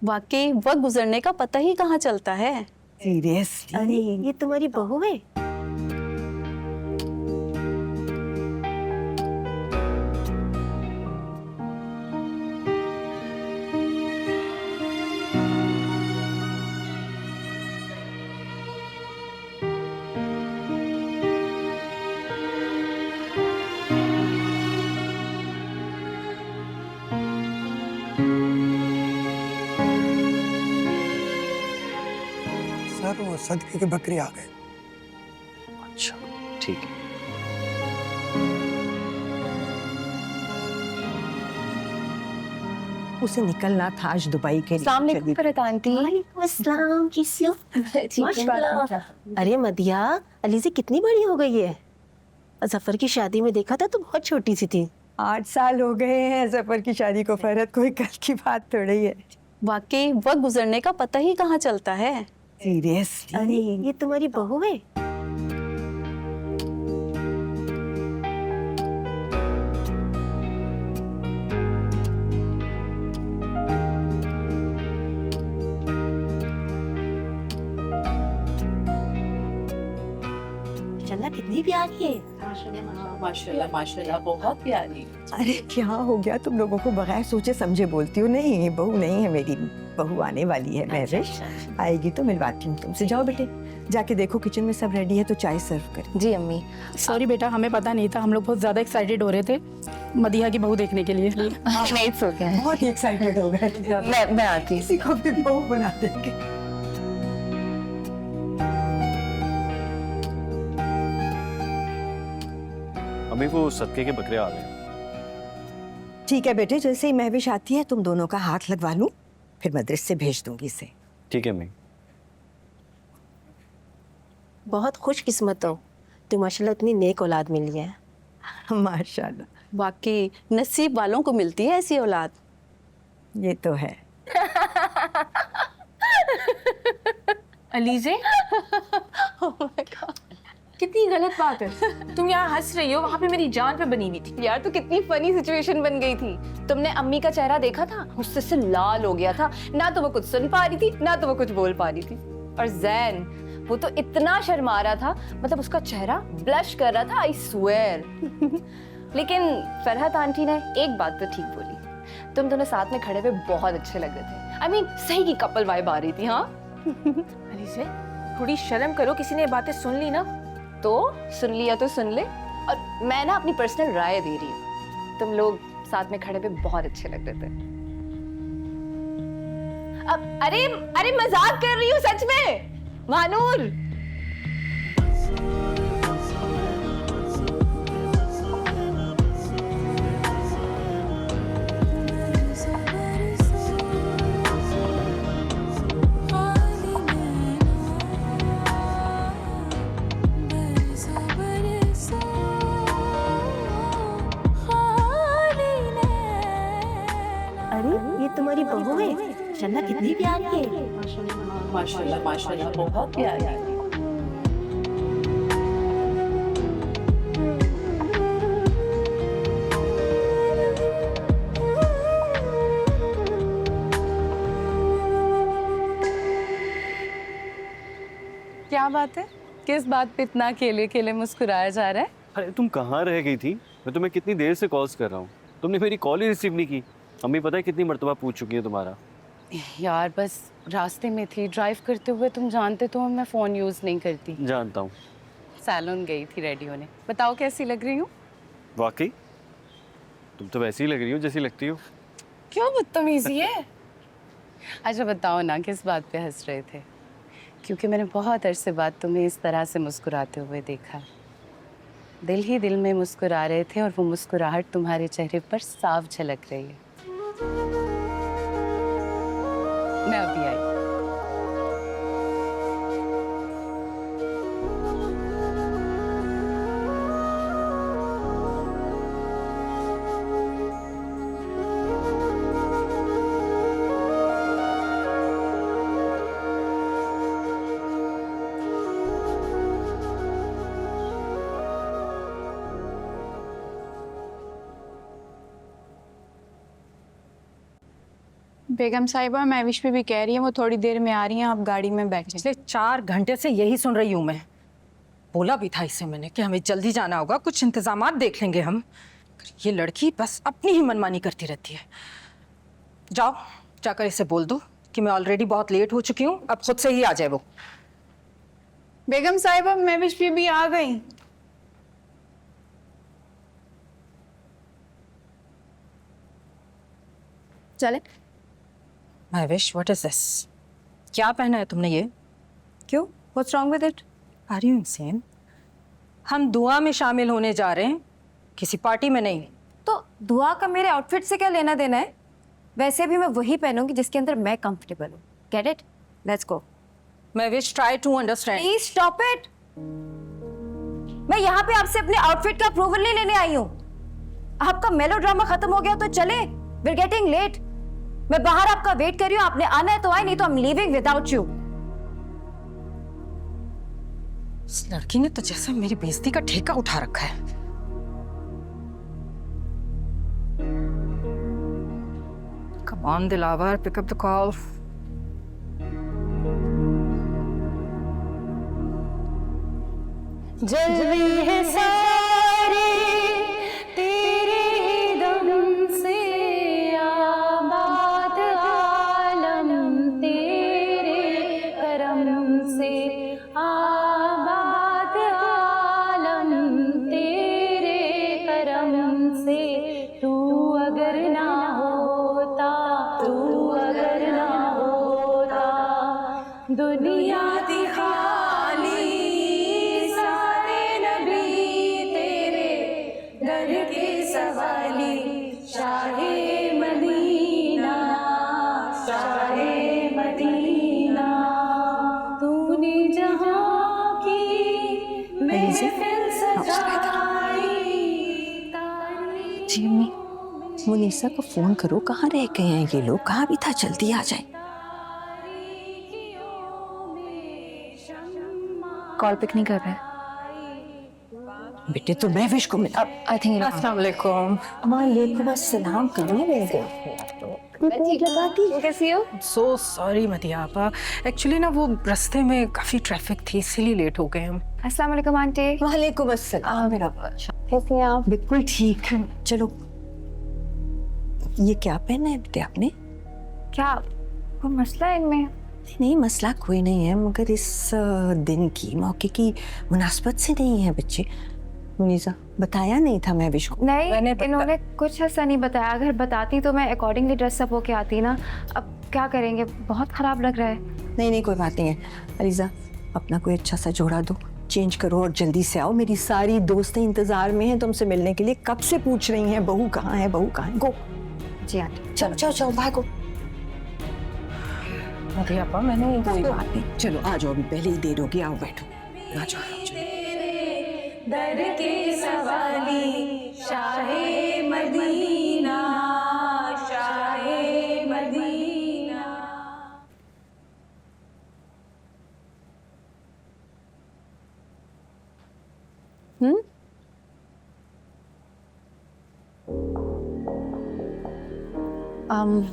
वाकई वक्त गुजरने का पता ही कहाँ चलता है। सीरियसली? अरे ये तुम्हारी बहू है? सर वो सदके की बकरी आ गए। अच्छा ठीक है। उसे निकलना था आज दुबई के लिए। सामने फरहत आंटी। वालेकुम अस्सलाम, कैसी हो? माशाल्लाह। अरे मदिया, अलीज़ा कितनी बड़ी हो गई है। जफर की शादी में देखा था तो बहुत छोटी सी थी। 8 साल हो गए हैं जफर की शादी को फरहत, कोई कल की बात थोड़ी है। वाकई वक्त गुजरने का पता ही कहाँ चलता है। सीरियसली? अरे ये तुम्हारी बहू है? माशाल्लाह कितनी प्यारी है। माशाल्लाह माशाल्लाह बहुत प्यारी। अरे क्या हो गया तुम लोगों को, बगैर सोचे समझे बोलती हो। नहीं बहू नहीं है मेरी, बहू आने वाली है। महविश आएगी तो मिलवाती हूँ तुमसे। जाओ बेटे जाके देखो किचन में सब रेडी है तो चाय सर्व करें। जी अम्मी। सॉरी बेटा, हमें पता नहीं था, हम लोग बहुत ज्यादा एक्साइटेड हो रहे थे मदीहा की बहू देखने के लिए। नहीं सो गया है। बहुत ही एक्साइटेड हो गए। मैं आती हूँ। किसी को भी बहू बना देंगे। अम्मी वो सदके के बकरे आ गए। ठीक है बेटे, जैसे ही महविश आती है तुम दोनों का हाथ लगवा लूं, फिर मदरसे से भेज दूंगी इसे। ठीक है अम्मी। बहुत खुशकिस्मत हो तुम, माशाल्लाह इतनी नेक औलाद मिली है। माशाल्लाह, वाकई नसीब वालों को मिलती है ऐसी औलाद। ये तो है। अलीज़े कितनी गलत बात है, तुम यहाँ हंस रही हो, वहाँ पे मेरी जान पे बनी हुई थी। यार तो कितनी फनी सिचुएशन बन गई थी। तुमने अम्मी का चेहरा देखा था, गुस्से से लाल हो गया था। ना तो वो कुछ सुन पा रही थी, ना तो वो कुछ बोल पा रही थी। और जैन वो तो इतना शर्मा रहा था, मतलब उसका चेहरा ब्लश कर रहा था, आई स्वेयर। लेकिन फरहत आंटी ने एक बात तो ठीक बोली, तुम दोनों साथ में खड़े हुए बहुत अच्छे लग रहे थे। आई मीन सही की कपल वाइब आ रही थी। हाँ अलीज़े थोड़ी शर्म करो, किसी ने बातें सुन ली ना। तो सुन लिया तो सुन ले, और मैं ना अपनी पर्सनल राय दे रही हूँ। तुम लोग साथ में खड़े पे बहुत अच्छे लग रहे थे। अब अरे अरे मजाक कर रही हूँ सच में। महानूर अरे ये तुम्हारी बहू है? माशाल्लाह कितनी प्यारी है। माशाल्लाह माशाल्लाह बहुत प्यारी। क्या बात है, किस बात पे इतना अकेले अकेले मुस्कुराया जा रहा है? अरे तुम कहाँ रह गई थी? मैं तुम्हें कितनी देर से कॉल्स कर रहा हूँ, तुमने मेरी कॉल ही रिसीव नहीं की। अम्मी पता है कितनी मर्तबा पूछ चुकी है तुम्हारा। यार बस रास्ते में थी, ड्राइव करते हुए, तुम जानते तो मैं फ़ोन यूज़ नहीं करती। जानता हूँ। सैलून गई थी रेडी होने। बताओ कैसी लग रही हूँ? वाकई तुम तो वैसी ही लग रही हो जैसी लगती हो। क्यों बदतमीजी है? अच्छा बताओ ना किस बात पे हंस रहे थे? क्योंकि मैंने बहुत अरसे बाद तुम्हें इस तरह से मुस्कुराते हुए देखा। दिल ही दिल में मुस्कुरा रहे थे और वो मुस्कुराहट तुम्हारे चेहरे पर साफ झलक रही है। मैं अभी आई। बेगम साहिबा महविश भी कह रही है वो थोड़ी देर में आ रही हैं, आप गाड़ी में बैठ जाइए। पिछले 4 घंटे से यही सुन रही हूँ मैं। बोला भी था इसे मैंने कि हमें जल्दी जाना होगा, कुछ इंतजामात देख लेंगे हम। ये लड़की बस अपनी ही मनमानी करती रहती है। जाओ जाकर इसे बोल दो कि मैं ऑलरेडी बहुत लेट हो चुकी हूँ, अब खुद से ही आ जाए वो। बेगम साहिबा महविश भी आ गई। चले। Mahvish, what is this? क्या पहना है तुमने ये? क्यों? What's wrong with it? Are you insane? हम दुआ में शामिल होने जा रहे हैं, किसी पार्टी में नहीं। तो दुआ का मेरे आउटफिट से क्या लेना देना है? वैसे भी मैं वही पहनूंगी जिसके अंदर मैं कंफर्टेबल हूँ। Get it? Let's go. Mahvish, try to understand. Please stop it. मैं यहाँ पे आपसे अपने आउटफिट का अप्रूवल नहीं लेने आई हूँ। आपका मेलोड्रामा खत्म हो गया तो चले। We're getting late. मैं बाहर आपका वेट कर रही हूँ, आपने आना है तो आए, नहीं तो I'm leaving without you. इस लड़की ने तो जैसे मेरी बेइज्जती का ठेका उठा रखा है। Come on, Dilawar, pick up the call. जलवे है सारे तेरे दम से, आबाद आलम तेरे करम से, आबाद आलम तेरे करम से। तू अगर ना होता, तू अगर ना होता, दुनिया दिखाली सारे नबी तेरे दर के सवाली, शाहे मदीना, शाहे मदीना, तूने जहां की महफिल सजाई। जी अम्मी, मुनीसा को फोन करो, कहाँ रह गए हैं ये लोग? कहाँ भी था, जल्दी आ जाए। कॉल पिक नहीं कर रहे। बेटे तो महविश को मिला। आई थिंक अस्सलाम वालेकुम। वालेकुम अस्सलाम। कहाँ रह गए? कैसी हो? सो सॉरी मदिया आपा, एक्चुअली ना वो रास्ते में काफी ट्रैफिक थी, इसीलिए लेट हो गए हम। अस्सलाम वालेकुम आंटी। वालेकुम अस्सलाम। मेरा कैसी हैं आप? बिल्कुल ठीक है। चलो, ये क्या पहना है बेटे आपने? क्या कोई मसला है इनमें? नहीं, मसला कोई नहीं है, मगर इस दिन की, मौके की मुनासबत से नहीं है बच्चे। मुनीसा, बताया नहीं था महविश को? नहीं, मैंने इन्होंने कुछ ऐसा नहीं बताया। अगर बताती तो मैं अकॉर्डिंगली ड्रेसअप होके आती ना। अब क्या करेंगे, बहुत खराब लग रहा है। नहीं नहीं, कोई बात नहीं है। अलीजा, अपना कोई अच्छा सा जोड़ा दो, चेंज करो और जल्दी से आओ। मेरी सारी दोस्तें इंतजार में हैं तुमसे मिलने के लिए, कब से पूछ रही हैं बहू कहाँ है, बहू कहाँ है। गो। जी आंटी। चलो चलो चलो, भागो। मदिया आपा, मैंने कोई बात नहीं, चलो आ जाओ, अभी पहले ही देर होगी, आओ बैठो। आ जाओ, आ जाओ। दर के सवाली, शाहे मदीना, शाहे मदीना।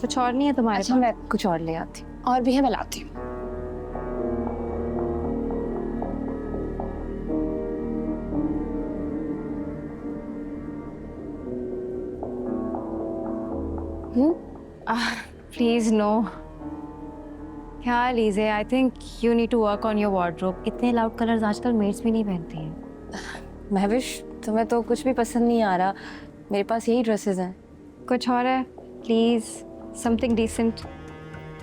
कुछ और नहीं है तुम्हारे पास? मैं कुछ और ले आती हूँ। और भी है, मैं लाती हूँ। Please no. क्या लीजिए, I think you need to work on your wardrobe. इतने लाउड कलर्स आजकल मेड्स भी नहीं पहनती हैं। महविश, तुम्हें तो कुछ भी पसंद नहीं आ रहा। मेरे पास यही ड्रेसेस हैं। कुछ और है प्लीज, समथिंग डिसेंट।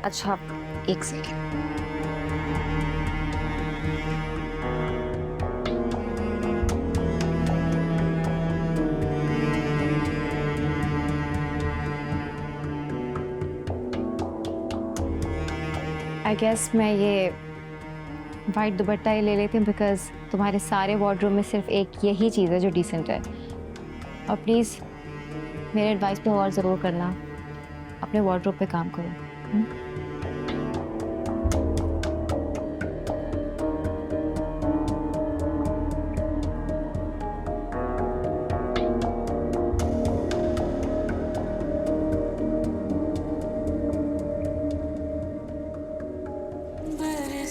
अच्छा, एक सेकेंड। आई गेस मैं ये वाइट दुपट्टा ही ले लेती हूँ, बिकॉज तुम्हारे सारे वार्डरोब में सिर्फ एक यही चीज़ है जो डिसेंट है। और प्लीज़ मेरे एडवाइस पे और ज़रूर करना, अपने वार्डरोब पे काम करो।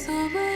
सबर